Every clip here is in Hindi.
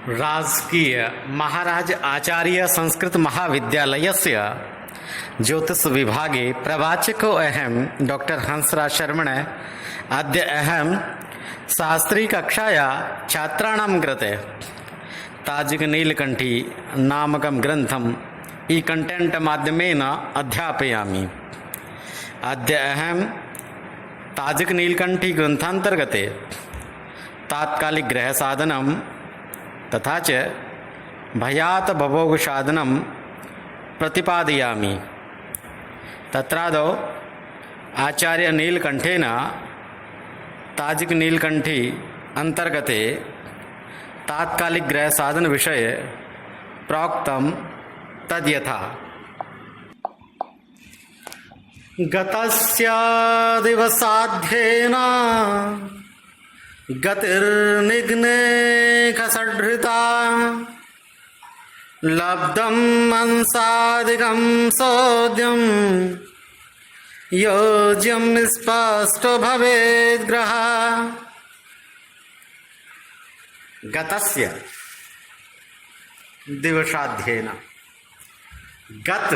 राजकीय महाराज आचार्य संस्कृत महाविद्यालयस्य ज्योतिष विभागे प्रवाचको अहम डॉक्टर हंसराज शर्मण अद्य अहम शास्त्री कक्षाया छात्राणां कृते ताजिक नीलकंठी नामकं ग्रंथम ई कंटेंट माध्यमेन अध्यापयामि। अद्य अहम ताजिक नीलकंठी ग्रंथांतर्गते तात्कालिक ग्रह साधनम तथा च भयात भवोग साधनम प्रतिपादयामि। तत्रादौ आचार्य नीलकंठेन ताजिक नीलकंठी अंतर्गते तात्कालिक ग्रह साधन विषय प्रोक्तम तद्यथा। गतस्य दिवसाध्येन गतिर्निघ्ने खसडृता लब्धं मंसादिकं सोद्यं योज्यं स्पष्टो भवेद् ग्रह। गतस्य दिवसाध्येन गत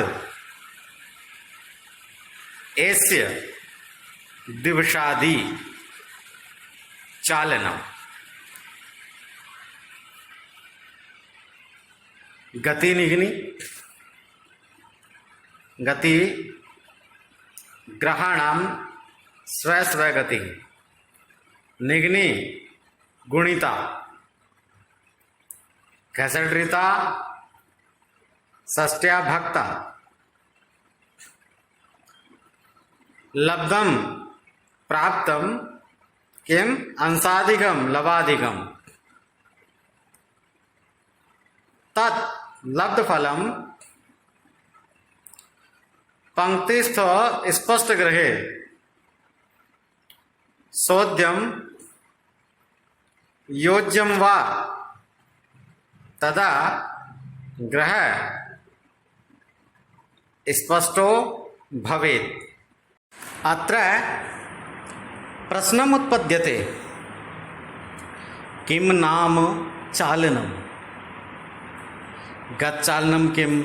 एस्य दिवसादि चालनम गति निघ्नि गति ग्रहाणाम स्व स्व गति निघ्नि गुणिता घसड्रिता षष्ट्या भक्ता लब्धम प्राप्तम किम अंसादिकम लवादिकम तत् लब्ध फलम पंक्तिस्थ स्पष्ट ग्रहे सोद्यम योज्यम वा तदा ग्रह स्पष्टो भवेत्। अत्र प्रश्नम् उत्पद्यते किं नाम चालनम गच्चालनं किम्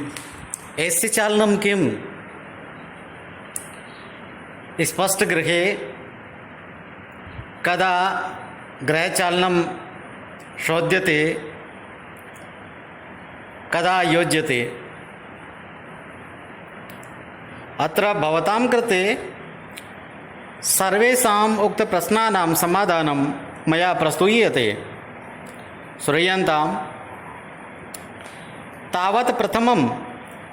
एस्य चालनं किम्। स्पष्ट गृहे कदा ग्रहचालनं शोध्यते कदा योज्यते। अत्र भवतां कृते सर्वेषाम् उक्त प्रश्नानां समाधानं मया प्रस्तूयते। श्रूयन्ताम्। तावत् प्रथमं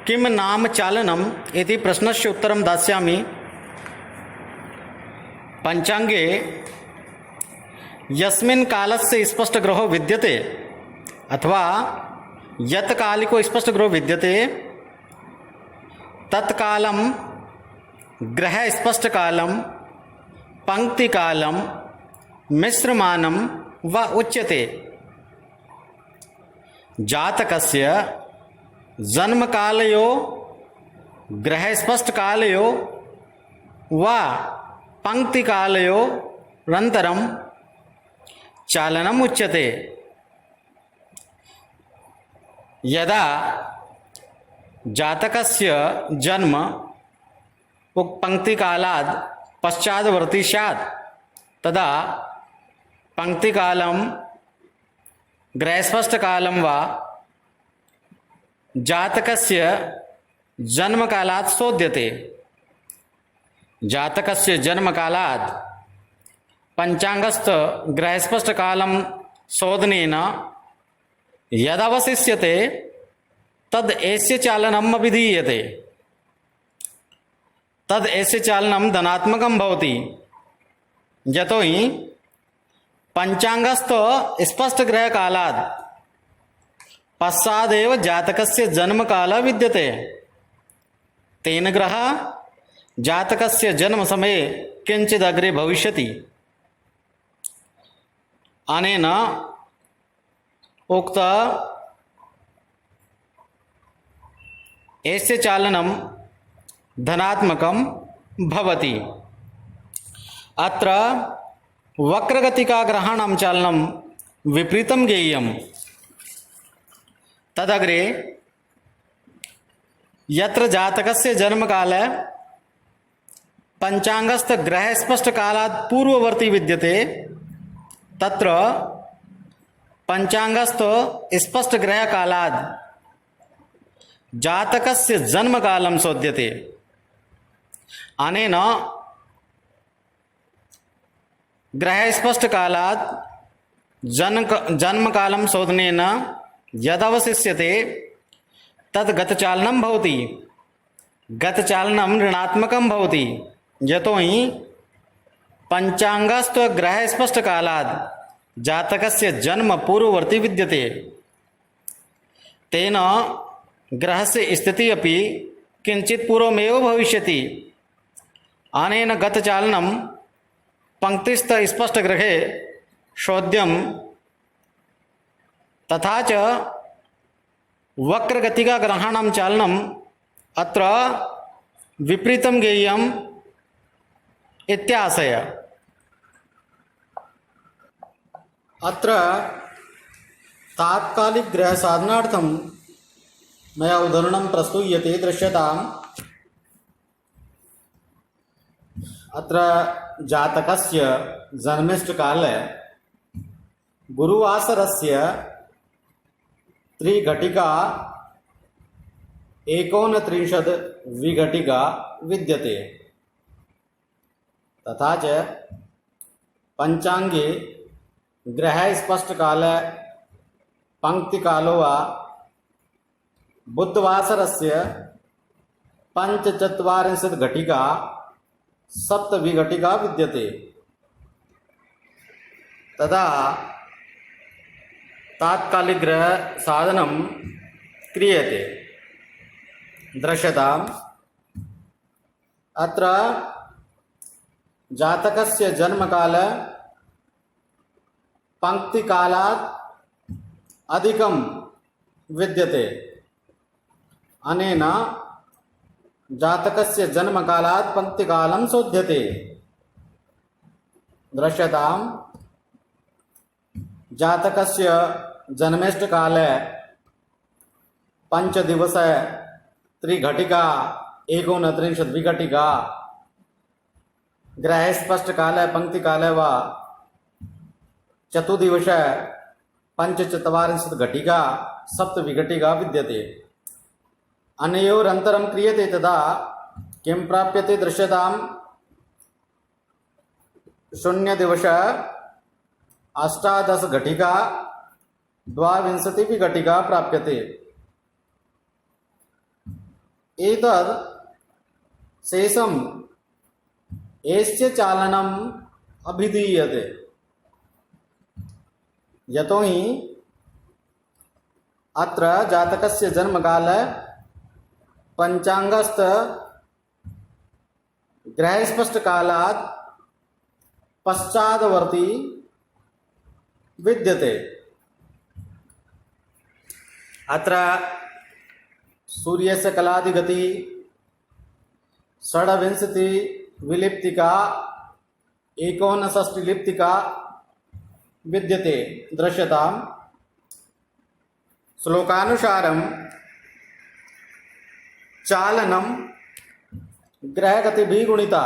किं नाम चालनम् इति प्रश्नस्य उत्तरं दास्यामि। पंचांगे यस्मिन् कालस्य स्पष्ट ग्रहो विद्यते अथवा यत् कालिको स्पष्ट ग्रहो विद्यते तत्कालं ग्रह स्पष्ट कालं पंक्ति कालं मिश्रमानं व उच्यते। जातकस्य जन्म कालयो ग्रह स्पष्ट कालयो व पंक्ति कालयो अनन्तरं चालनम् उच्यते। यदा जातकस्य जन्म उक्त पंक्ति कालात् पश्चाद्वर्ती स्यात् तदा पंक्ति कालं ग्रहस्पष्ट कालं वा जातकस्य जन्म कालात् शोध्यते। जातकस्य जन्म कालात् पंचांगस्थ ग्रहस्पष्ट कालं शोधनेन यदवशिष्यते तद् एस्य चालनम् अभिधीयते। तद् एस्य चालनं धनात्मकं भवति। यतोहि पंचांगस्थ स्पष्ट ग्रह कालात् पश्चादेव जातकस्य जन्म काल विद्यते। तेन ग्रह जातकस्य जन्म समये किंचित् अग्रे भविष्यति। अनेन उक्त एस्य चालनं धनात्मकं भवति। अत्र वक्रगतिका ग्रहाणां चालनं विपरीतं ज्ञेयम्। तदग्रे यत्र जातकस्य जन्मकाले पंचांगस्थ ग्रह स्पष्ट कालात् पूर्ववर्ती विद्यते तत्र पंचांगस्थ स्पष्ट ग्रह कालात् जातकस्य जन्मकालं शोध्यते। अनेन ग्रह स्पष्ट कालात् जन्मकालं शोधनेन यदवशिष्यते तद् गतचालनं भवति। गतचालनं ऋणात्मकं भवति यतोहि पंचांगस्थ ग्रह स्पष्ट कालात् जातकस्य जन्म पूर्ववर्ती विद्यते। तेन ग्रहस्य स्थितिः अपि किंचित् पूर्वमेव भविष्यति। अनेन गतचालनं पंक्तिस्थ स्पष्ट ग्रहे शोध्यं तथा च वक्रगतिका ग्रहाणां चालनम् अत्र विपरीतं ज्ञेयम् इत्याशय। अत्र तात्कालिक ग्रह साधनार्थं मया उदाहरणं प्रस्तूयते दृश्यताम्। अत्र जातकस्य जन्मिष्ठकाले गुरुवासरस्य त्रिघटिका 39 विघटिका विद्यते। तथा च पंचांगे ग्रह स्पष्ट काले पंक्तिकालो वा बुधवासरस्य 45 घटिका 7 विघटिका विद्यते। तदा तात्कालिक ग्रह साधनं क्रियते। दृश्यताम्। अत्र जातकस्य जन्मकाले पंक्तिकालात् अधिकं विद्यते। अनेन जातकस्य जन्मकालात् पंक्तिकालं शोध्यते। दृश्यताम्। जातकस्य जन्मेष्ठकाले 5 दिवसे त्रिघटिका 39 विघटिका ग्रह स्पष्ट काले पंक्तिकाले वा चतुर्दिवसे 45 घटिका 7 विघटिका विद्यते। अनयोरन्तरं क्रियते तदा किं प्राप्यते? दृश्यताम्। 0 दिवसे 18 घटिका 22 विघटिका प्राप्यते। एतद् शेषम् एस्य चालनम् अभिधीयते। यतोहि अत्र जातकस्य जन्मकाले पंचांगस्थ ग्रह स्पष्ट कालात् पश्चादवर्ती विद्यते। अत्र सूर्यस्य कलादिगति 26 विलिप्तिका 69 लिप्तिका विद्यते। दृश्यताम्। श्लोकानुसारं चालनं ग्रहगतिभिः गुणिता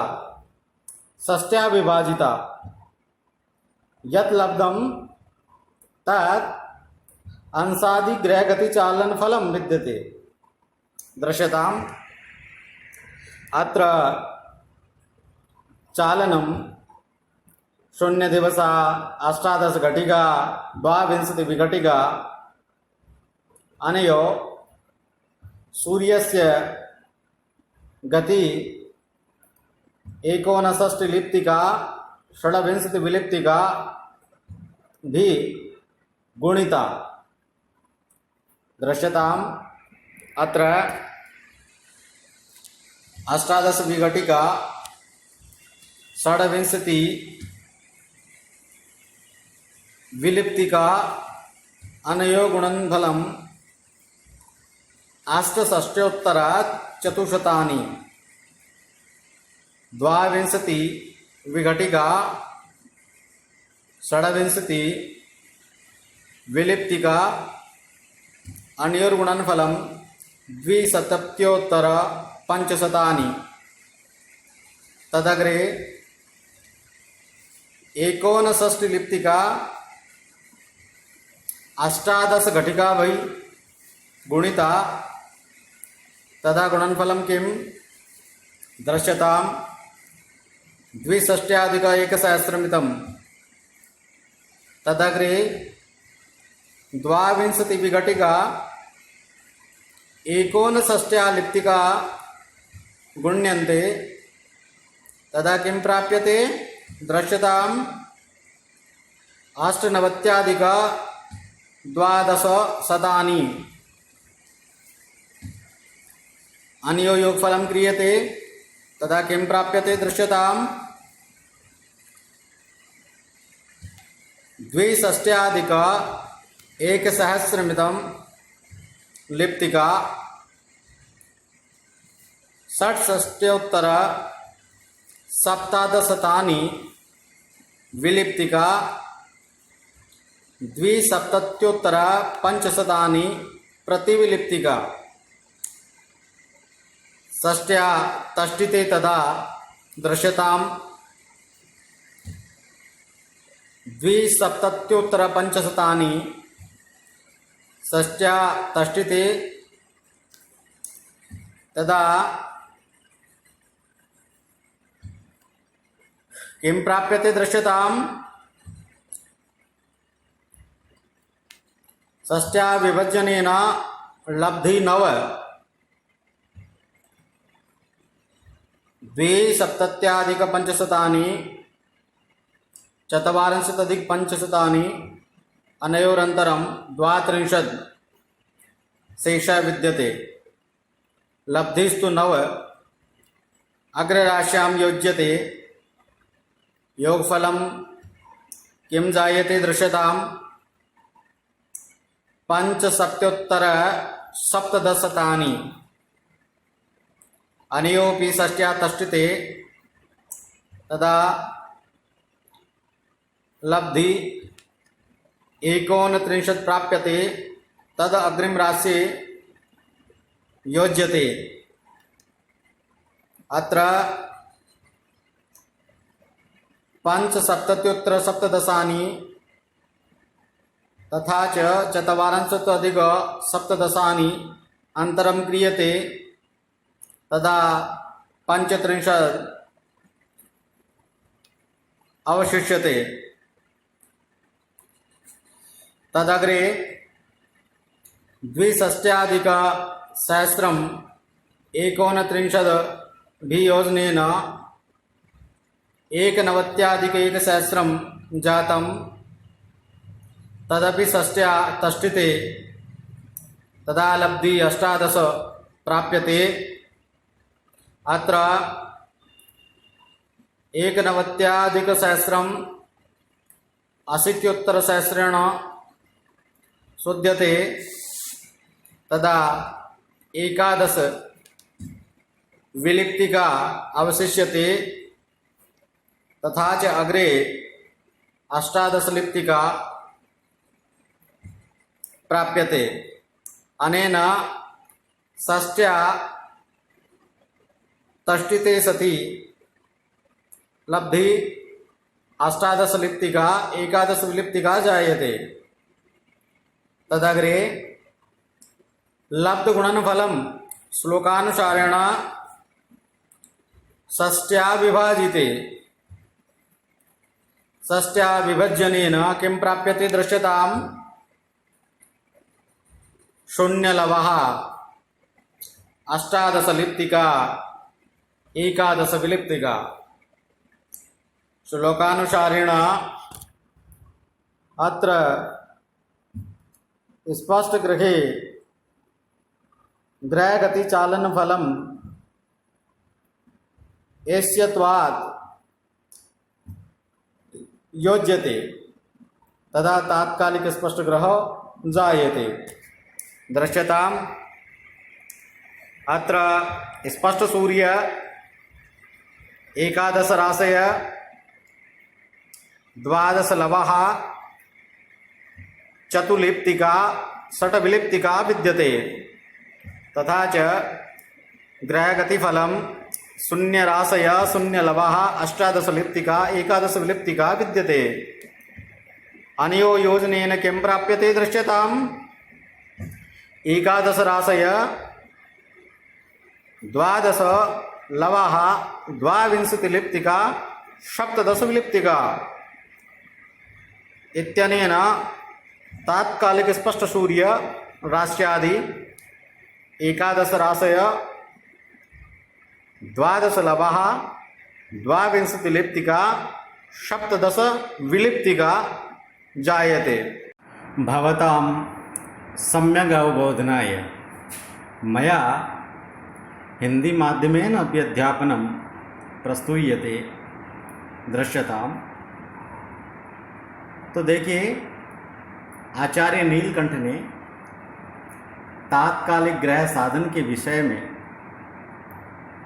षष्ट्या विभाजिता यत् लब्धं तत् अंशादि ग्रहगति चालन फलं विद्यते। दृश्यताम्। अत्र चालनं 0 दिवसा 18 घटिका 22 विघटिका अनयो सूर्यस्य गति 69 लिप्तिका 26 विलिप्तिका भी गुणिता। दृश्यताम्। अत्र 18 विघटिका 26 विलिप्तिका अनयो गुणनफलम् 8,600 22 विघटिका 26 विलिप्तिका अनयोर्गुणनफलं द्विसप्तत्योत्तर पंचशतानि तदग्रे एकोनषष्टिलिप्तिका अष्टादश घटिका वै गुणिता तदा गुणनफलं किं दृश्यताम् द्विषष्ट्याधिक एकसहस्रमितं तदग्रे द्वाविंशतिविघटिका एकोनषष्ट्या लिप्तिका गुण्यन्ते तदा किं प्राप्यते दृश्यताम् अष्टनवत्याधिक द्वादशशतानि अन्यो योगफलं क्रियते तदा किं प्राप्यते दृश्यताम् द्विषष्ट्याधिक एकसहस्रमितं लिप्तिका षट्षष्ट्योत्तर सप्तदशतानि विलिप्तिका द्विसप्तत्योत्तर पंचशतानि प्रतिविलिप्तिका षष्ट्या तष्टिते तदा दृश्यताम् द्विसप्तत्योत्तर पंचशतानि षष्ट्या तष्टिते तदा किं प्राप्यते दृश्यताम् षष्ट्या विभजनेन लब्धि 9 द्विसप्तत्याधिक पंचशतानि चत्वारिंशदधिक पंचशतानि अनयोरन्तरं 32 शेषः विद्यते लब्धिस्तु 9 अग्रराश्यां योज्यते योगफलं किं जायते दृश्यताम् पंचसप्तोत्तर सप्तदशशतानि अनयोपि षष्ट्या तष्टिते तदा लब्धि 29 प्राप्यते तद अग्रिम राशि योज्यते अत्र पंचसप्तत्योत्तर सप्तदशानि तथा च चत्वारिंशदधिक सप्तदशानि अन्तरं क्रियते तदा 35 अवशिष्यते तदग्रे द्विषष्ट्याधिक सहस्रम् 29 वियोजनेन एकनवत्याधिक एकसहस्रं जातं तदपि षष्ट्या तष्टिते तदा लब्धि 18 प्राप्यते अत्र एकनवत्याधिकसहस्रम् 80उत्तरसहस्रेण शोध्यते तदा 11 विलिप्तिका अवशिष्यते तथा च अग्रे 18 लिप्तिका प्राप्यते अनेन षष्ट्या तष्टिते सति लब्धि 18 लिप्तिका 11 विलिप्तिका जायते तदग्रे लब्ध गुणनफलं श्लोकानुसारेण षष्ट्या विभाजिते षष्ट्या विभजनेन किं प्राप्यते दृश्यताम् शून्यलवः 18 लिप्तिका 11 विलिप्तिका श्लोकानुसारेण अत्र स्पष्ट गृहे ग्रहगति चालन फलम एष्यत्वात् योज्यते तदा तात्कालिक स्पष्ट ग्रह जायते दृश्यताम् अत्र स्पष्ट सूर्य 11 राशय 12 लवः चतुलिप्तिका षट्विलिप्तिका विद्यते तथा च ग्रहगतिफलं शून्यराशय शून्यलवः अष्टादशलिप्तिका एकादशविलिप्तिका विद्यते। अनयो योजनेन किं प्राप्यते दृश्यताम्। एकादशराशय द्वादश लवः द्वाविंशतिलिप्तिका सप्तदशविलिप्तिका इत्यनेन तात्कालिक स्पष्ट सूर्य राश्यादि एकादश राशय द्वादश लवः द्वाविंशतिलिप्तिका सप्तदश विलिप्तिका जायते। भवतां सम्यक् अवबोधनाय मया हिंदी माध्यमेन अपि अध्यापनं प्रस्तूयते दृश्यताम्। तो देखिए, आचार्य नीलकंठ ने तात्कालिक ग्रह साधन के विषय में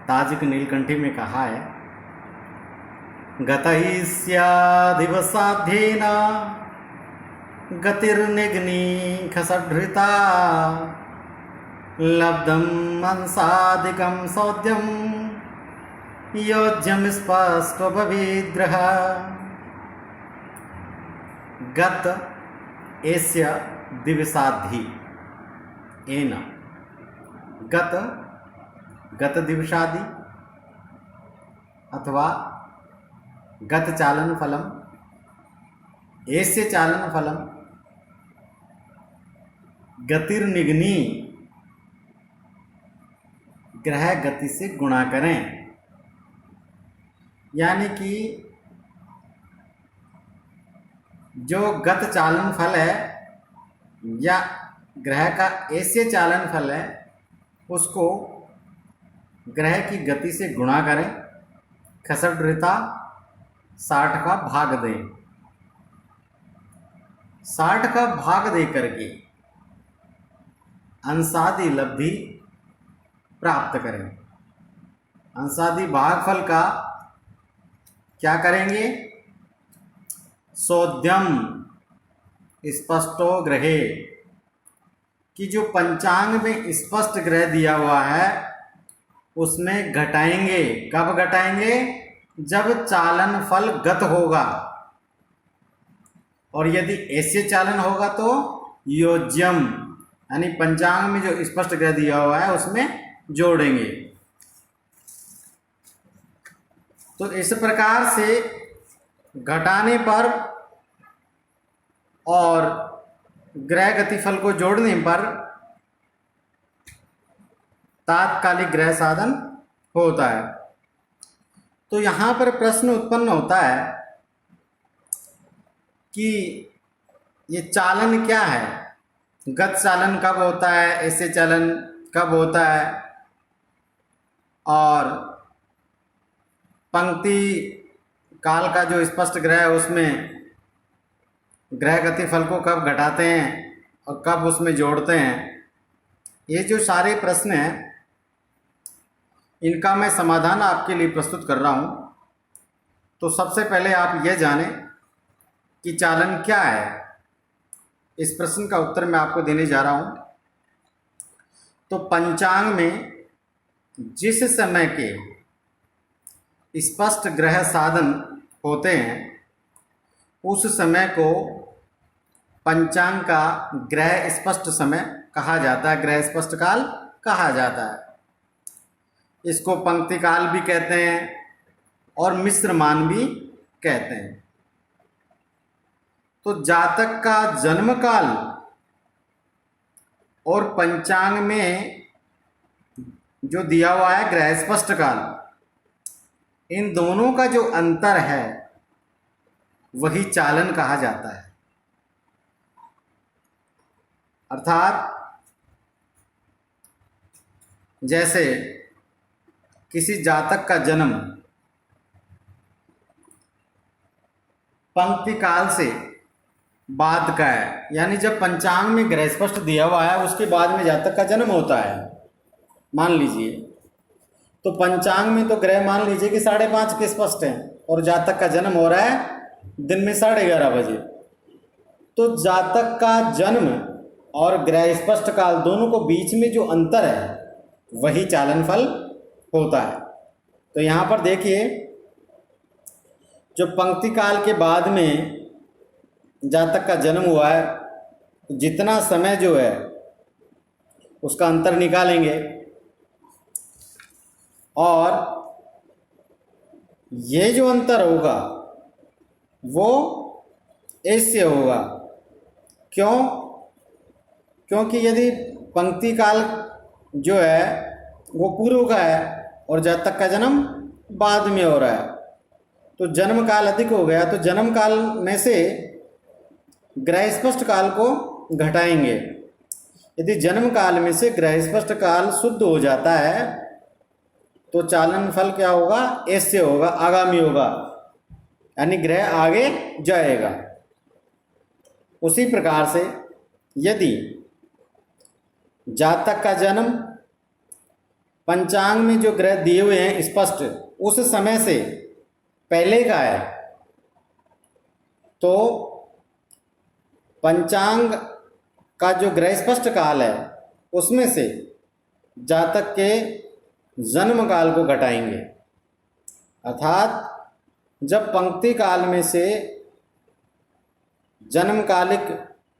ताजिक नीलकंठी में कहा है, गतैस्यादिवसाध्येन गतिर्निग्नी खसडृता लब्धं अंसादिकं सौद्यं योज्यं स्पष्टो भवेद्ग्रह। गत एस्य दिवसाद्धि एन गत दिवसादि अथवा गत चालन फलम एस्य चालन फलम गतिर्निग्नी ग्रह गति से गुणा करें। यानी कि जो गत चालन फल है या ग्रह का ऐसे चालन फल है उसको ग्रह की गति से गुणा करें, खसडृता 60 का भाग दें। 60 का भाग दे करके अंशादि लब्धि प्राप्त करें। अंशादि भागफल का क्या करेंगे? सोध्यम स्पष्टो ग्रहे कि जो पंचांग में स्पष्ट ग्रह दिया हुआ है उसमें घटाएंगे। कब घटाएंगे? जब चालन फल गत होगा, और यदि ऐसे चालन होगा तो योज्यम यानी पंचांग में जो स्पष्ट ग्रह दिया हुआ है उसमें जोड़ेंगे। तो इस प्रकार से घटाने पर और ग्रह गतिफल को जोड़ने पर तात्कालिक ग्रह साधन होता है। तो यहाँ पर प्रश्न उत्पन्न होता है कि ये चालन क्या है? गत चालन कब होता है, ऐसे चालन कब होता है, और पंक्ति काल का जो स्पष्ट ग्रह है उसमें ग्रह गति फल को कब घटाते हैं और कब उसमें जोड़ते हैं। ये जो सारे प्रश्न हैं इनका मैं समाधान आपके लिए प्रस्तुत कर रहा हूँ। तो सबसे पहले आप ये जानें कि चालन क्या है। इस प्रश्न का उत्तर मैं आपको देने जा रहा हूँ। तो पंचांग में जिस समय के स्पष्ट ग्रह साधन होते हैं उस समय को पंचांग का ग्रह स्पष्ट समय कहा जाता है, ग्रह स्पष्ट काल कहा जाता है। इसको पंक्ति काल भी कहते हैं और मिश्र मान भी कहते हैं। तो जातक का जन्म काल और पंचांग में जो दिया हुआ है ग्रह स्पष्ट काल, इन दोनों का जो अंतर है वही चालन कहा जाता है। अर्थात जैसे किसी जातक का जन्म पंक्ति काल से बाद का है, यानी जब पंचांग में ग्रह स्पष्ट दिया हुआ है उसके बाद में जातक का जन्म होता है। मान लीजिए तो पंचांग में तो ग्रह मान लीजिए कि 5:30 के स्पष्ट हैं और जातक का जन्म हो रहा है दिन में 11:30 बजे। तो जातक का जन्म और ग्रह स्पष्ट काल दोनों को बीच में जो अंतर है वही चालनफल होता है। तो यहाँ पर देखिए, जो पंक्ति काल के बाद में जातक का जन्म हुआ है, जितना समय जो है उसका अंतर निकालेंगे और ये जो अंतर होगा वो ऐसे होगा। क्यों? क्योंकि यदि पंक्ति काल जो है वो पूर्व का है और जातक का जन्म बाद में हो रहा है, तो जन्म काल अधिक हो गया, तो जन्म काल में से ग्रह स्पष्ट काल को घटाएंगे। यदि जन्म काल में से ग्रह स्पष्ट काल शुद्ध हो जाता है तो चालन फल क्या होगा? ऐसे होगा, आगामी होगा, यानी ग्रह आगे जाएगा। उसी प्रकार से यदि जातक का जन्म पंचांग में जो ग्रह दिए हुए हैं स्पष्ट उस समय से पहले का है, तो पंचांग का जो ग्रह स्पष्ट काल है उसमें से जातक के जन्म काल को घटाएंगे। अर्थात जब पंक्ति काल में से जन्मकालिक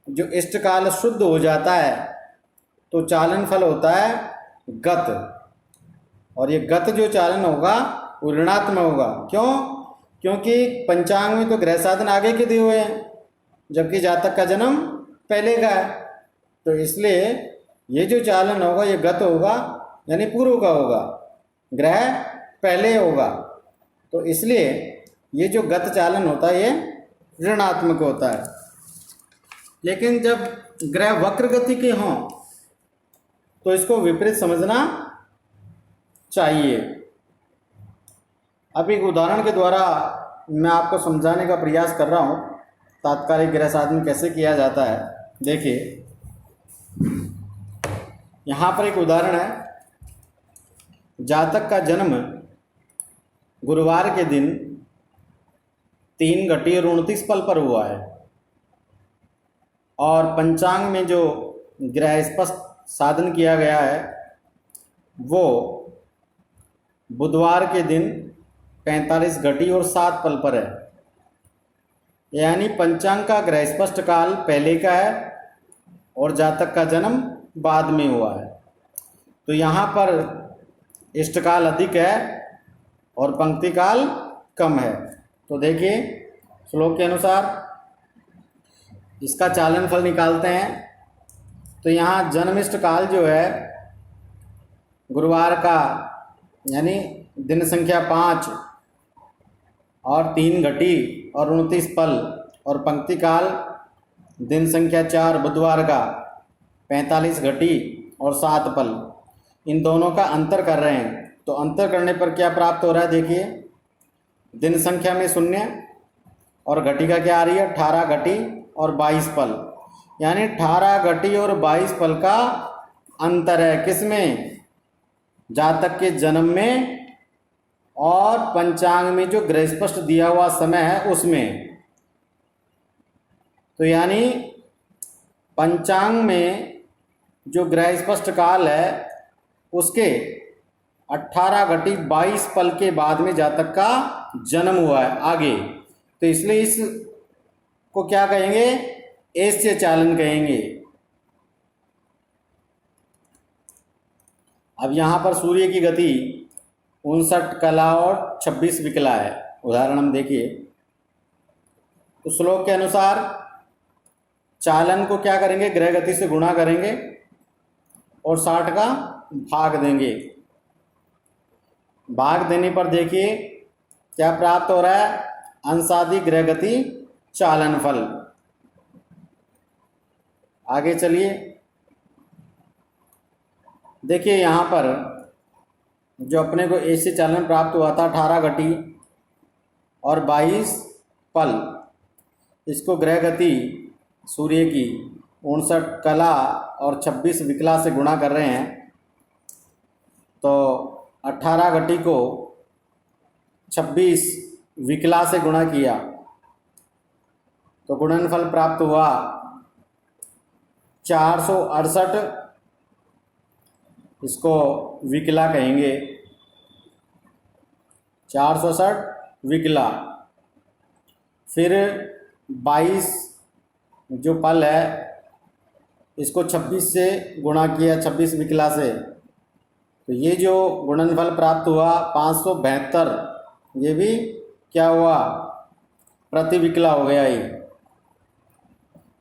जो इष्टकाल शुद्ध हो जाता है तो चालन फल होता है गत, और ये गत जो चालन होगा वो ऋणात्मक होगा। क्यों? क्योंकि पंचांग में तो ग्रह साधन आगे के दिए हुए हैं जबकि जातक का जन्म पहले का है, तो इसलिए ये जो चालन होगा ये गत होगा, यानी पूर्व का होगा, ग्रह पहले होगा, तो इसलिए ये जो गत चालन होता है ये ऋणात्मक होता है। लेकिन जब ग्रह वक्र गति के हों तो इसको विपरीत समझना चाहिए। अब एक उदाहरण के द्वारा मैं आपको समझाने का प्रयास कर रहा हूँ तात्कालिक ग्रह साधन कैसे किया जाता है। देखिए, यहाँ पर एक उदाहरण है। जातक का जन्म गुरुवार के दिन 3:29 पल पर हुआ है और पंचांग में जो ग्रह स्पष्ट साधन किया गया है वो बुधवार के दिन 45:7 पल पर है, यानी पंचांग का ग्रह स्पष्ट काल पहले का है और जातक का जन्म बाद में हुआ है। तो यहाँ पर इष्टकाल अधिक है और पंक्ति काल कम है। तो देखिए, श्लोक के अनुसार इसका चालन फल निकालते हैं। तो यहाँ जन्मिष्ट काल जो है गुरुवार का, यानी दिन संख्या 5 और 3 घटी और 29 पल, और पंक्ति काल दिन संख्या 4 बुधवार का 45 घटी और 7 पल, इन दोनों का अंतर कर रहे हैं। तो अंतर करने पर क्या प्राप्त हो रहा है? देखिए, दिन संख्या में 0 और घटी का क्या आ रही है? 18 घटी और 22 पल, यानी 18 घटी और 22 पल का अंतर है। किसमें? जातक के जन्म में और पंचांग में जो ग्रह स्पष्ट दिया हुआ समय है उसमें। तो यानी पंचांग में जो ग्रह स्पष्ट काल है उसके 18 घटी 22 पल के बाद में जातक का जन्म हुआ है आगे, तो इसलिए इस को क्या कहेंगे? ऐस्य चालन कहेंगे। अब यहाँ पर सूर्य की गति 59 कला और 26 विकला है। उदाहरण हम देखिए, तो श्लोक के अनुसार चालन को क्या करेंगे? ग्रह गति से गुणा करेंगे और 60 का भाग देंगे। भाग देने पर देखिए क्या प्राप्त हो रहा है? अंशादि ग्रह गति चालन फल। आगे चलिए, देखिए यहाँ पर जो अपने को ऐसे चालन प्राप्त हुआ था 18 घटी और 22 पल, इसको ग्रह गति सूर्य की 59 कला और 26 विकला से गुणा कर रहे हैं। तो 18 घटी को 26 विकला से गुणा किया तो गुणनफल प्राप्त हुआ 468, इसको विकला कहेंगे, 468 विकला। फिर 22 जो पल है इसको 26 से गुणा किया, 26 विकला से, तो ये जो गुणनफल प्राप्त हुआ 572, ये भी क्या हुआ, प्रति विकला हो गया ये।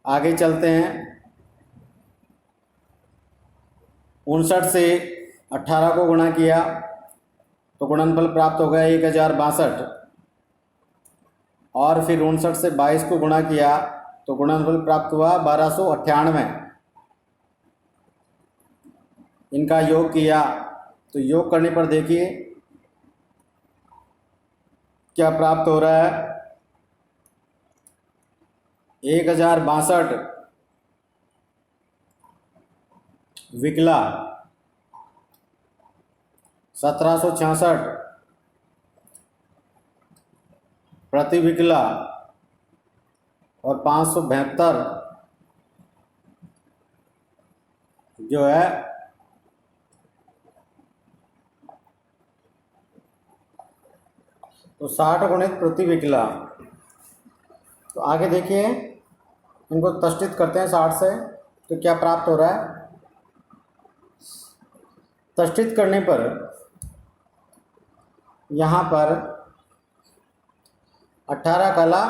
आगे चलते हैं, 59 से 18 को गुणा किया तो गुणनफल प्राप्त हो गया 1062, और फिर 59 से 22 को गुणा किया तो गुणनफल प्राप्त हुआ 1298। इनका योग किया तो योग करने पर देखिए क्या प्राप्त हो रहा है, 1062 विकला, 1766 प्रति विकला, और 572 जो है तो 60 गुणित प्रति विकला। तो आगे देखिए, इनको तष्टित करते हैं 60 से, तो क्या प्राप्त हो रहा है। तष्टित करने पर यहाँ पर 18 कला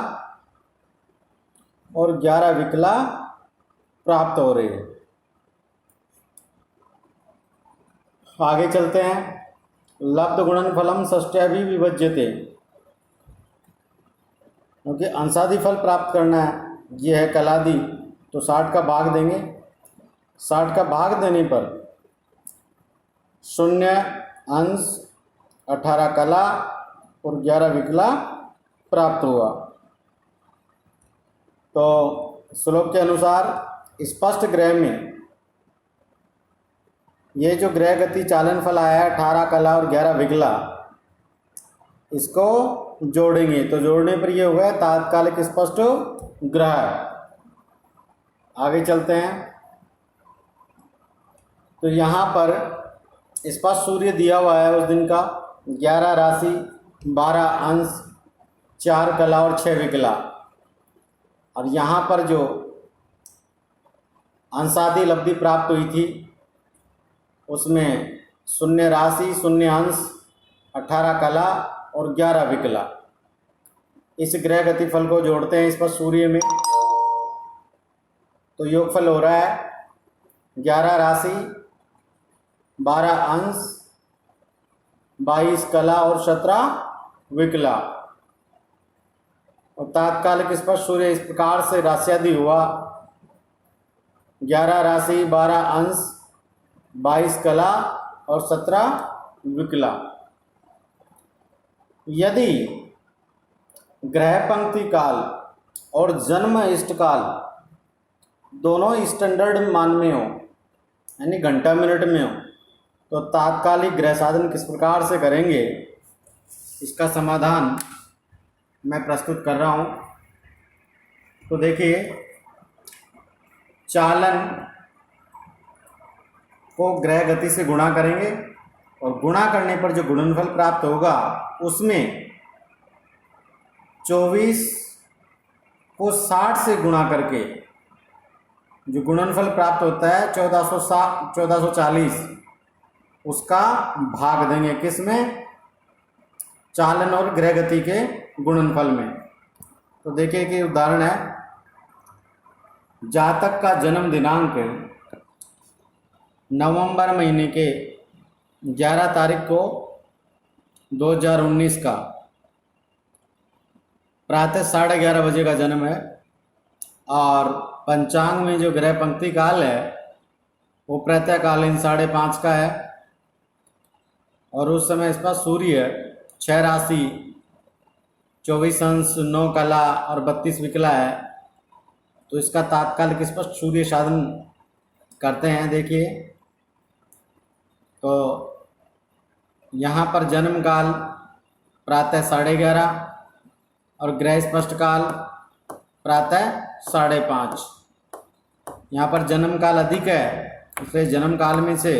और 11 विकला प्राप्त हो रही है। आगे चलते हैं, लब्ध गुणनफलम षष्ट्या भी विभज्यते, क्योंकि अंशादि फल प्राप्त करना है, ये है कलादि, तो 60 का भाग देंगे। 60 का भाग देने पर 0 अंश, 18 कला और 11 विकला प्राप्त हुआ। तो श्लोक के अनुसार स्पष्ट ग्रह में ये जो ग्रह गति चालन फल आया है 18 कला और 11 विकला, इसको जोड़ेंगे तो जोड़ने पर ये हुआ तात्कालिक स्पष्ट ग्रह। आगे चलते हैं, तो यहाँ पर स्पष्ट सूर्य दिया हुआ है उस दिन का, 11 राशि, 12 अंश, 4 कला और 6 विकला। और यहाँ पर जो अंशादि लब्धि प्राप्त हुई थी उसमें 0 राशि, 0 अंश, 18 कला और 11 विकला। इस ग्रह गति फल को जोड़ते हैं इस पर सूर्य में, तो योगफल हो रहा है 11 राशि, 12 अंश, 22 कला और 17 विकला। और तात्कालिक स्पर्श सूर्य इस प्रकार से राश्यादि हुआ, 11 राशि, 12 अंश, 22 कला और 17 विकला। यदि ग्रह पंक्ति काल और जन्म इष्ट काल दोनों स्टैंडर्ड मान में हो, यानी घंटा मिनट में हो, तो तात्कालिक ग्रह साधन किस प्रकार से करेंगे, इसका समाधान मैं प्रस्तुत कर रहा हूँ। तो देखिए, चालन को ग्रह गति से गुणा करेंगे और गुणा करने पर जो गुणनफल प्राप्त होगा उसमें 24 को 60 से गुणा करके जो गुणनफल प्राप्त होता है 1440, उसका भाग देंगे किसमें, चालन और ग्रह गति के गुणनफल में। तो देखिए कि उदाहरण है, जातक का जन्म दिनांक नवंबर महीने के 11 तारीख को 2019 का प्रातः 11:30 बजे का जन्म है, और पंचांग में जो ग्रह पंक्ति काल है वो प्रातःकालीन 5:30 का है, और उस समय इस पर सूर्य 6 राशि, 24 अंश, 9 कला और 32 विकला है। तो इसका तात्कालिक स्पष्ट सूर्य साधन करते हैं। देखिए, तो यहाँ पर जन्म काल प्रातः 11:30 और ग्रह स्पष्ट काल प्रातः 5:30। यहाँ पर जन्म काल अधिक है, इसलिए जन्म काल में से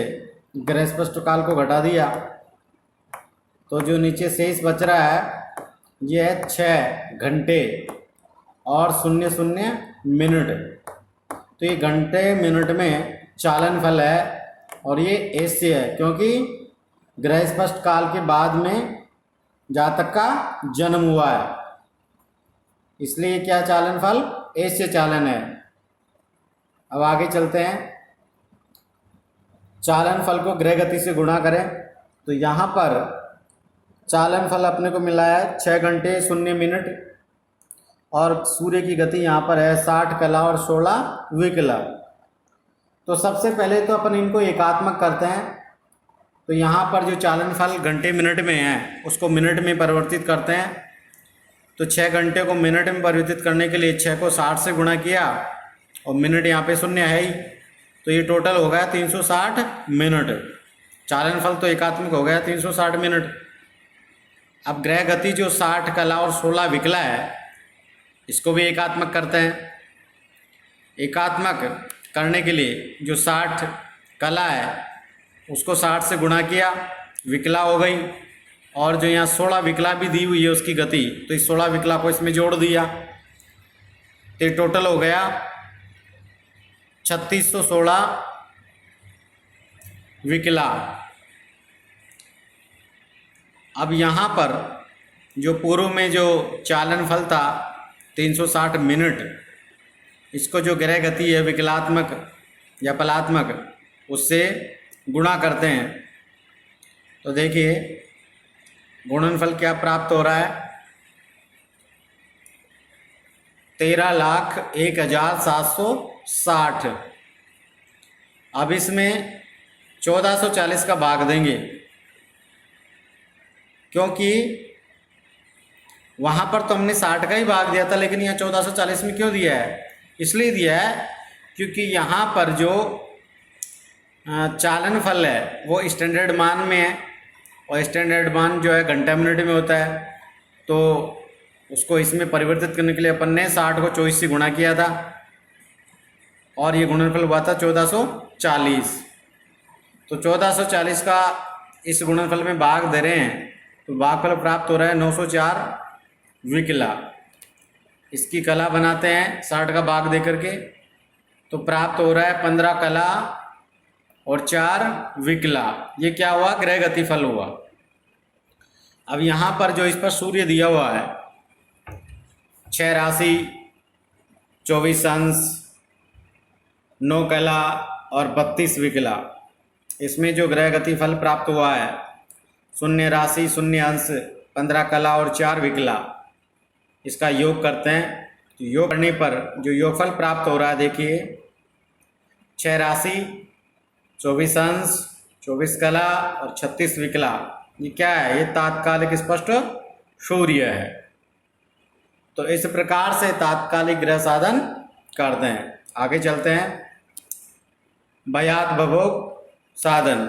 ग्रह स्पष्ट काल को घटा दिया, तो जो नीचे शेष बच रहा है ये है 6 घंटे और 00 मिनट। तो ये घंटे मिनट में चालन फल है और ये एस्य है, क्योंकि ग्रह स्पष्ट काल के बाद में जातक का जन्म हुआ है, इसलिए क्या चालन फल एस्य चालन है। अब आगे चलते हैं। चालन फल को ग्रह गति से गुणा करें तो यहाँ पर चालन फल अपने को मिला है 6 घंटे 0 मिनट और सूर्य की गति यहाँ पर है 60 कला और 16 विकला। तो सबसे पहले तो अपन इनको एकात्मक करते हैं। तो यहाँ पर जो चालन फल घंटे मिनट में है उसको मिनट में परिवर्तित करते हैं। तो 6 घंटे को मिनट में परिवर्तित करने के लिए 6 को 60 से गुणा किया और मिनट यहाँ पे 0 है ही, तो ये टोटल हो गया 360 मिनट। चालन फल तो एकात्मक हो गया 360 मिनट। अब ग्रह गति जो 60 कला और 16 विकला है इसको भी एकात्मक करते हैं। एकात्मक करने के लिए जो 60 कला है उसको 60 से गुणा किया, विकला हो गई, और जो यहाँ 16 विकला भी दी हुई है उसकी गति, तो इस 16 विकला को इसमें जोड़ दिया, तो टोटल हो गया 3616 विकला। अब यहाँ पर जो पूर्व में जो चालन फल था 360 मिनट, इसको जो ग्रह गति है विकलात्मक या फलात्मक उससे गुणा करते हैं। तो देखिए गुणनफल क्या प्राप्त हो रहा है, 13,01,760। अब इसमें 1440 का भाग देंगे, क्योंकि वहाँ पर तो हमने 60 का ही भाग दिया था, लेकिन यहाँ 1440 में क्यों दिया है? इसलिए दिया है क्योंकि यहाँ पर जो चालन फल है वो स्टैंडर्ड मान में है, और स्टैंडर्ड मान जो है घंटा मिनट में होता है, तो उसको इसमें परिवर्तित करने के लिए अपन ने 60 को 24 से गुणा किया था और ये गुणनफल हुआ था 1440। तो 1440 का इस गुणनफल में भाग दे रहे हैं तो भागफल प्राप्त हो रहा है 904 विकला। इसकी कला बनाते हैं 60 का भाग दे करके, तो प्राप्त हो रहा है 15 कला और 4 विकला। ये क्या हुआ? ग्रह गति फल हुआ। अब यहाँ पर जो इस पर सूर्य दिया हुआ है 6 राशि 24 अंश 9 कला और 32 विकला, इसमें जो ग्रह गति फल प्राप्त हुआ है 0 राशि 0 अंश 15 कला और 4 विकला, इसका योग करते हैं। तो योग करने पर जो योगफल प्राप्त हो रहा है देखिए 6 राशि 24 अंश 24 कला और 36 विकला, ये क्या है? ये तात्कालिक स्पष्ट सूर्य है। तो इस प्रकार से तात्कालिक ग्रह साधन करते हैं। आगे चलते हैं। भयात भवोग साधन।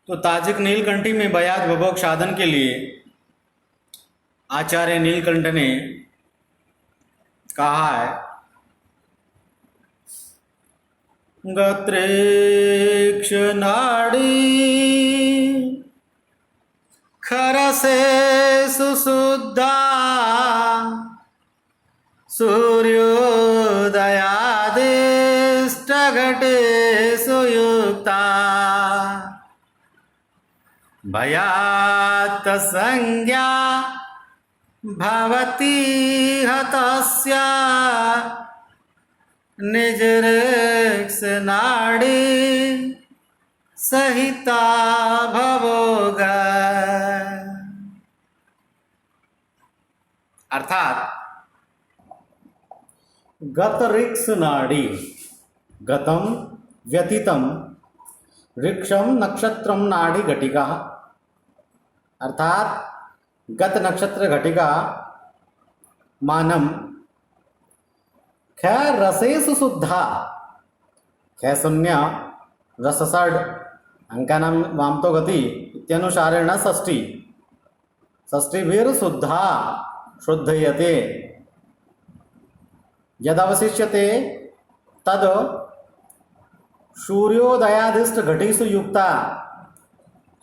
तो ताजिक नीलकंठी में भयात भवोग साधन के लिए आचार्य नीलकंठ ने कहा है, गत्रेक्ष नाड़ी खरसे सुशुद्धा सूर्योदयादिष्ट घटे सुयुक्ता भयात संज्ञा भवति हतस्य निजरेक्ष नाड़ी सहिता भवोग। अर्थात गत ऋक्ष नाड़ी, गतम व्यतीतम ऋक्षम नक्षत्रम नाड़ी घटिका, अर्थात गत नक्षत्र घटिका मानम ख रसेषु शुद्धा, ख शून्य रसषड अंकानां वामतो गति इत्यनुसारेण षष्ठी षष्ठीभिर शुद्धा शुद्धयते। यदवशिष्यते तद सूर्योदयादिष्ट घटीसु युक्ता,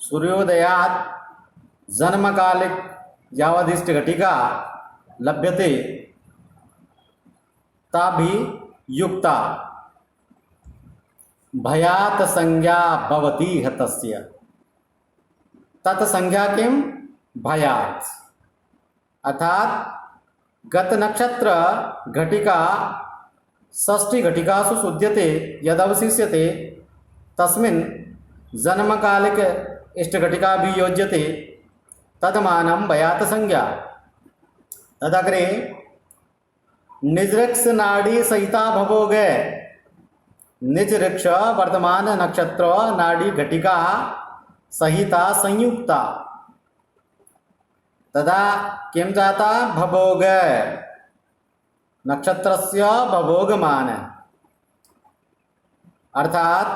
सूर्योदयात् जन्मकालिक यावदिष्ट घटिका लभ्यते ताभि युक्ता भयात संज्ञा भवति हतस्य। तत्संज्ञा किम? भयात, अर्थात गत नक्षत्र घटिका षष्ठी घटिकासु शुध्यते यदवशिष्यते तस्मिन् जन्मकालिक इष्ट घटिका भी योज्यते तदमानं भयात संज्ञा। तदग्रे निजऋक्ष नाड़ी सहिता भवोगे, निजऋक्ष वर्तमान नक्षत्र नाड़ी घटिका सहिता संयुक्ता तदा किं जाता? भवोग, नक्षत्रस्य भवोगमान, अर्थात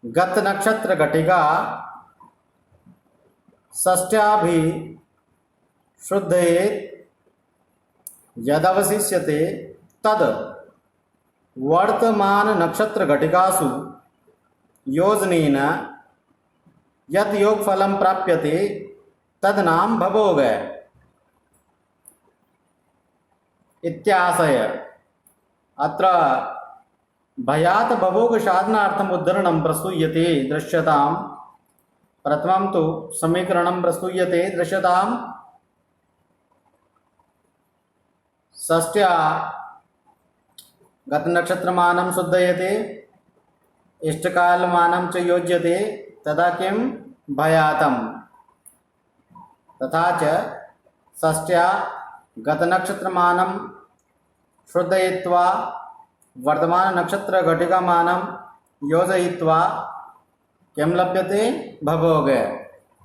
गत नक्षत्र घटिका षष्ट्या भी शुद्धयेत यदवशिष्यते तद वर्तमान नक्षत्र घटिकासु योजनेन यत् योगफलं प्राप्यते तद नाम भवोग इत्याशय। अत्र भयात भवोग साधनार्थम उद्धरणं प्रस्तूयते दृश्यतां। प्रथमं तु समीकरणं प्रस्तूयते दृश्यतां षष्ट्या गत नक्षत्रमानं शुद्धयते इष्टकालमानं च योज्यते तदा किं? भयातम्। तथा च षष्ट्या गत नक्षत्रमानं शुद्धयित्वा वर्तमान नक्षत्र घटिकामानं योजयित्वा किं लभ्यते? भवोग।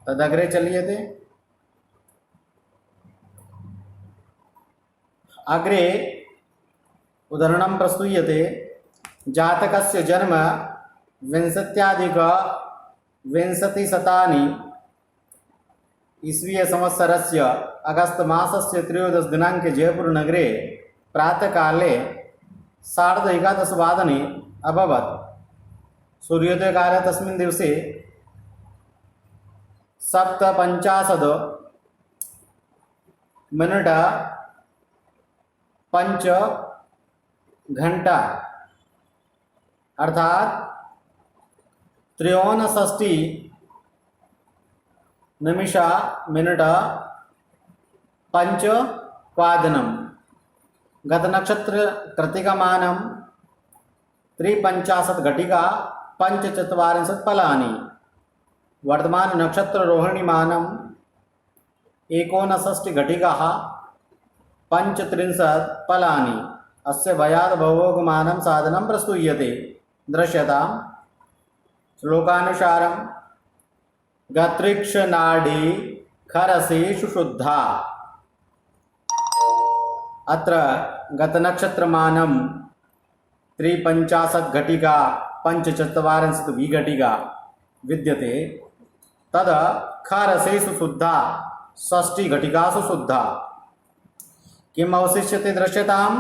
तदग्रे चल्यते। अग्रे उदाहरणं प्रस्तूयते जातकस्य जन्म विंशत्याधिक विंशतिशतानि ईस्वीय संवत्सरस्य अगस्त मासस्य 13 दिनाङ्के जयपुरनगरे प्रातःकाले 11:30 अभवत्। सूर्योदयकाले तस्मिन् दिवसे 57 मिनिट 5 घंटा अर्थात 63 निमिष मिनिट 5 वादनम। गत नक्षत्र कृतिकामानं 53 घटिका 45 फलानि। वर्तमान नक्षत्र रोहिणीमानं 59 घटिकाः 35 फलानि। अस्य भयात् भवोगमानं साधनं प्रस्तूयते दृश्यतां। श्लोकानुसारं गतृक्ष नाडी खरसेषु शुद्धा। अत्र गतनक्षत्रमानं 53 घटिका 45 विघटिका विद्यते। तद खरसेषु शुद्धा षष्ठी घटिकासु शुद्धा। किम् अवशिष्यते दृश्यतां?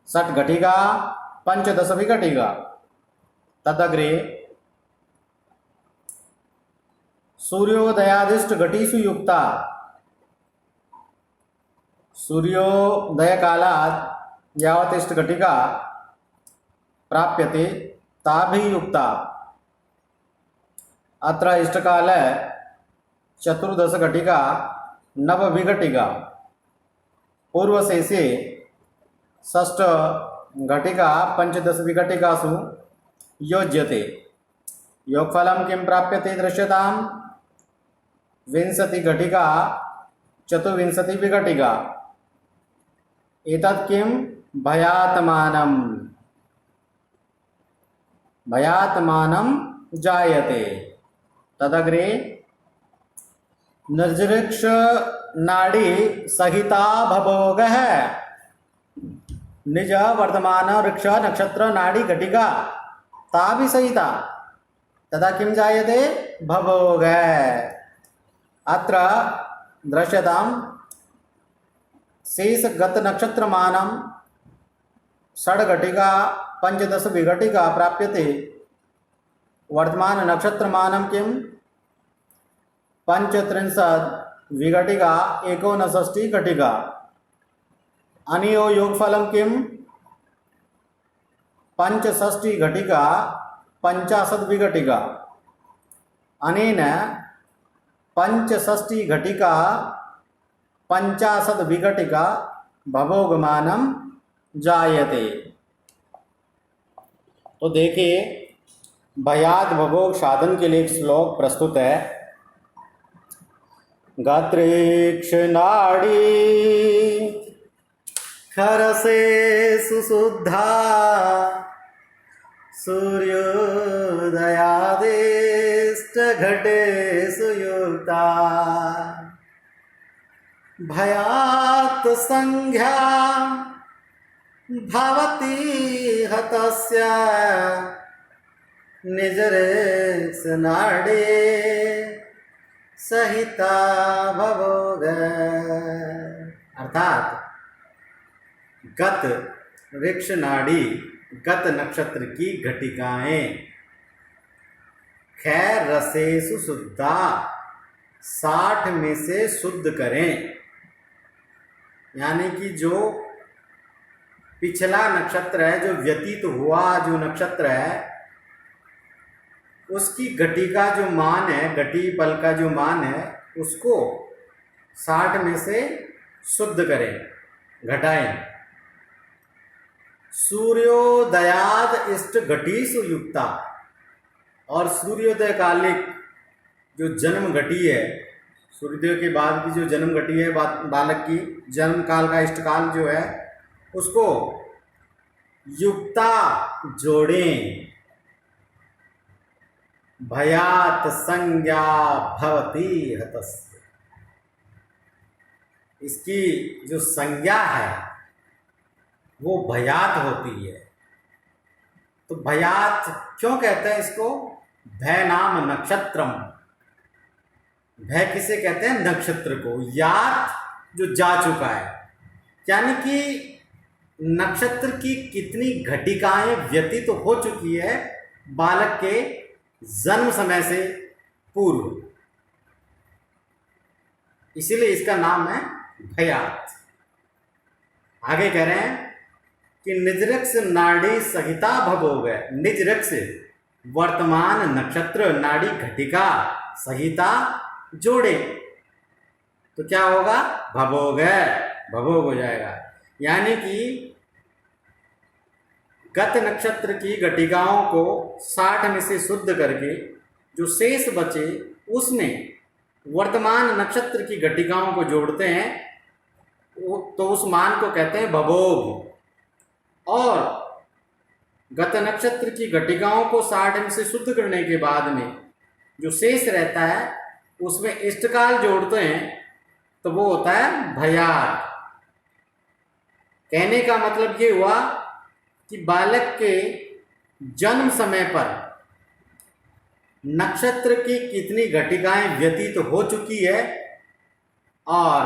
60 घटिका 15 विघटिका। तदग्रे सूर्योदयादिष्ट घटीषु युक्ता। सूर्योदय कालात् यावत् इष्ट घटिका प्राप्यते ताभिः युक्ता। अत्र इष्टकाल 14 घटिका 9 विघटिका। पूर्वशेषे 6 घटिका 15 विघटिकासु योज्यते। योगफलं किं प्राप्यते दृश्यतां? 20 घटिका 24 विघटिका। एतत् किं? भयात्मानं। भयात्मानं जायते। तदग्रे निर्जृक्ष नाड़ी सहिता भवोगः। निज वर्तमान वृक्ष नक्षत्र नाड़ी घटिका ताभि सहिता तदा किं जायते? भवोगः। अत्र दृश्यतां शेष गत नक्षत्र मानम षड्घटिका पंचदश विघटिका प्राप्यते वर्तमान नक्षत्र मानम किम पंचत्रिंशत् विघटिका एकोनषष्टि घटिका अनियो योगफलम किम पंचषष्टि घटिका पंचाशत् विघटिका अनेन पंचषष्टि घटिका पंचाशत् विघटिका भवोगमानम जायते। तो देखिए भयात भवोग साधन के लिए एक श्लोक प्रस्तुत है। गात्रेक्ष नाड़ी खरसे सुशुद्धा सूर्योदयादिष्ट घटे सुयुक्ता भयात संज्ञा भवति हतस्य निजरेक्ष नाड़ी सहिता भवोग। अर्थात गत वृक्ष नाड़ी गत नक्षत्र की घटिकाएं खैर रसेसु शुद्धा 60 में से शुद्ध करें, यानी कि जो पिछला नक्षत्र है, जो व्यतीत हुआ जो नक्षत्र है, उसकी घटिका जो मान है, घटी बल का जो मान है, उसको 60 में से शुद्ध करें, घटाएं। सूर्योदयाद इष्ट घटीसु युक्ता, और सूर्योदय कालिक जो जन्म घटी है, सूर्योदय के बाद की जो जन्म घटी है बालक की, जन्म काल का इष्ट काल जो है, उसको युक्ता जोड़ें। भयात संज्ञा भवति हतस्य, इसकी जो संज्ञा है वो भयात होती है। तो भयात क्यों कहते हैं इसको? भय नाम नक्षत्रम, भय किसे कहते हैं? नक्षत्र को। यात जो जा चुका है, यानी कि नक्षत्र की कितनी घटिकाएं व्यतीत हो चुकी है बालक के जन्म समय से पूर्व, इसीलिए इसका नाम है भयात। आगे कह रहे हैं कि निजरक्ष नाड़ी सहिता भवोग। निजरक्ष वर्तमान नक्षत्र नाड़ी घटिका सहिता जोड़े तो क्या होगा? भवोग, भवोग हो जाएगा। यानी कि गत नक्षत्र की घटिकाओं को 60 में से शुद्ध करके जो शेष बचे उसमें वर्तमान नक्षत्र की घटिकाओं को जोड़ते हैं, तो उस मान को कहते हैं भवोग। और गत नक्षत्र की घटिकाओं को 60 में से शुद्ध करने के बाद में जो शेष रहता है उसमें इष्टकाल जोड़ते हैं तो वो होता है भयात। कहने का मतलब ये हुआ कि बालक के जन्म समय पर नक्षत्र की कितनी घटिकाएं व्यतीत हो चुकी है, और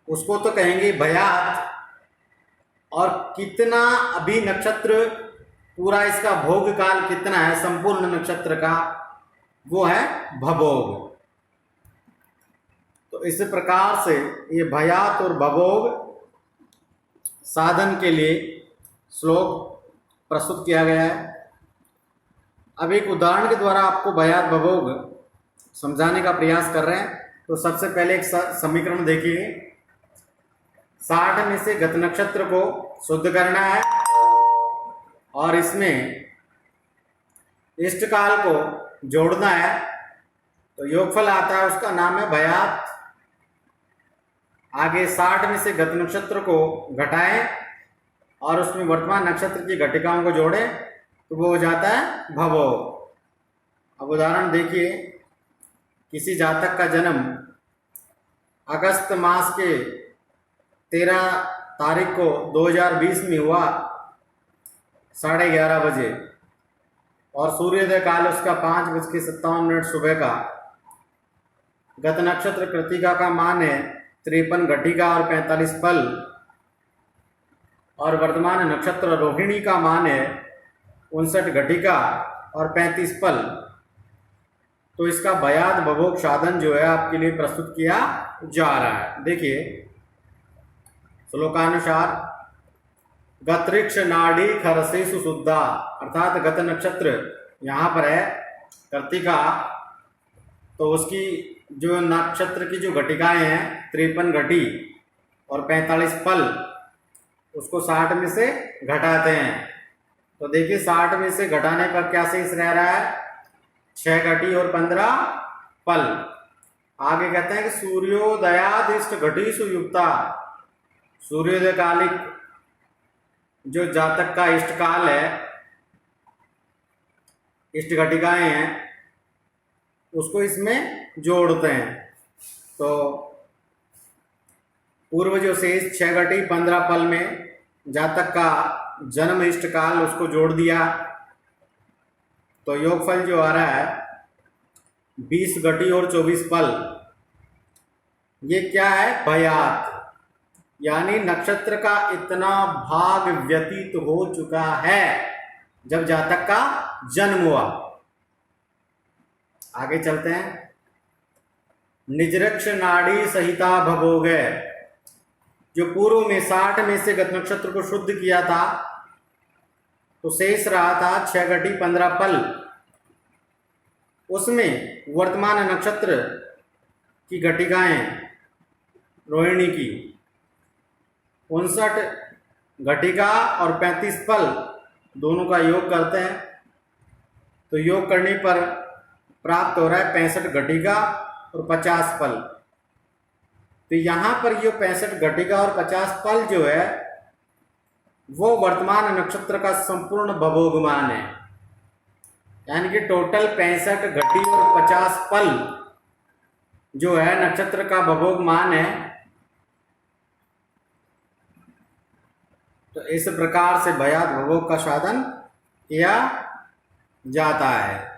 उसको तो कहेंगे भयात, और कितना अभी नक्षत्र पूरा इसका भोग काल कितना है संपूर्ण नक्षत्र का, वो है भवोग। तो इस प्रकार से ये भयात और भवोग साधन के लिए श्लोक प्रस्तुत किया गया है। अब एक उदाहरण के द्वारा आपको भयात भवोग समझाने का प्रयास कर रहे हैं। तो सबसे पहले एक समीकरण देखिए। 60 में से गत नक्षत्र को शुद्ध करना है और इसमें इष्ट काल को जोड़ना है, तो योगफल आता है, उसका नाम है भयात। आगे 60 में से गत नक्षत्र को घटाएं और उसमें वर्तमान नक्षत्र की घटिकाओं को जोड़ें तो वो हो जाता है भवोग। अब उदाहरण देखिए। किसी जातक का जन्म अगस्त मास के 13 तारीख को 2020 में हुआ 11:30 बजे, और सूर्योदय काल उसका 5:57 सुबह का। गत नक्षत्र कृतिका का मान है 53 घटिका और 45 पल, और वर्तमान नक्षत्र रोहिणी का मान है 59 घटिका और 35 पल, तो इसका भयाद भवोग साधन जो है आपके लिए प्रस्तुत किया जा रहा है। देखिए श्लोकानुसार, गतृक्ष नाड़ी खरसेसु शुद्धा, अर्थात गत नक्षत्र यहाँ पर है कृत्तिका, तो उसकी जो नक्षत्र की जो घटिकाएं हैं 53 घटी और 45 पल, उसको 60 में से घटाते हैं। तो देखिए 60 में से घटाने पर क्या शेष रह रहा है, 6 घटी और 15 पल। आगे कहते हैं कि सूर्योदयादिष्ट घटीसु युक्ता, सूर्योदय कालिक जो जातक का इष्ट काल है, इष्ट घटिकाएं हैं, उसको इसमें जोड़ते हैं। तो पूर्व जो शेष 6 घटी 15 पल में जातक का जन्म इष्ट काल उसको जोड़ दिया, तो योगफल जो आ रहा है 20 घटी और 24 पल। ये क्या है, भयात, यानी नक्षत्र का इतना भाग व्यतीत हो चुका है जब जातक का जन्म हुआ। आगे चलते हैं। निजरक्ष नाड़ी सहिता भभोग, जो पूर्व में 60 में से गत नक्षत्र को शुद्ध किया था, तो शेष रहा था 6 घटी 15 पल, उसमें वर्तमान नक्षत्र की घटिकाएं रोहिणी की 59 घटिका और 35 पल, दोनों का योग करते हैं, तो योग करने पर प्राप्त हो रहा है 65 घटिका और 50 पल। तो यहाँ पर ये 65 घटिका और 50 पल जो है वो वर्तमान नक्षत्र का संपूर्ण भभोगमान है, यानी कि टोटल 65 घटी और 50 पल जो है नक्षत्र का भभोगमान है। तो इस प्रकार से भयात भभोग का साधन किया जाता है।